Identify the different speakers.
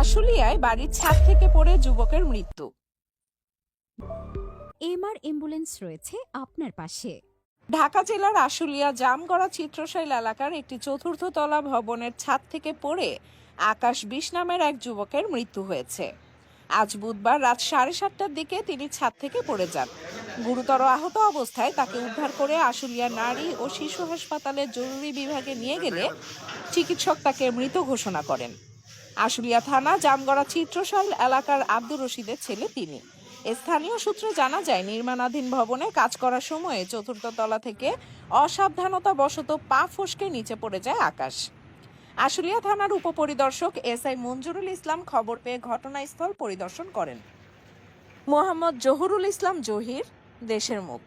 Speaker 1: আশুলিয়ায় বাড়ির ছাদ থেকে পড়ে যুবকের মৃত্যু।
Speaker 2: এমআর অ্যাম্বুলেন্স রয়েছে আপনার পাশে।
Speaker 1: ঢাকা জেলার আশুলিয়া জামগড়া চিত্রশাইল এলাকার একটি চতুর্থ তলা ভবনের ছাদ থেকে পড়ে আকাশ বিশ নামের এক যুবকের মৃত্যু হয়েছে। আজ বুধবার রাত 7:30টার দিকে তিনি ছাদ থেকে পড়ে যান। গুরুতর আহত অবস্থায় তাকে উদ্ধার করে আশুলিয়া নারী ও শিশু হাসপাতালের জরুরি বিভাগে নিয়ে গেলে চিকিৎসক তাকে মৃত ঘোষণা করেন। আশুলিয়া থানা জামগড়া চিত্রশাইল এলাকার আব্দুর রশিদের ছেলে তিনি। স্থানীয় সূত্রে জানা যায়, নির্মাণাধীন ভবনে কাজ করার সময়ে চতুর্থ তলা থেকে অসাবধানতা বশত পা ফসকে নিচে পড়ে যায় আকাশ। আশুলিয়া থানার উপপরিদর্শক এসআই মঞ্জুরুল ইসলাম খবর পেয়ে ঘটনাস্থল পরিদর্শন করেন। মোহাম্মদ জহুরুল ইসলাম জহির, দেশের মুখ।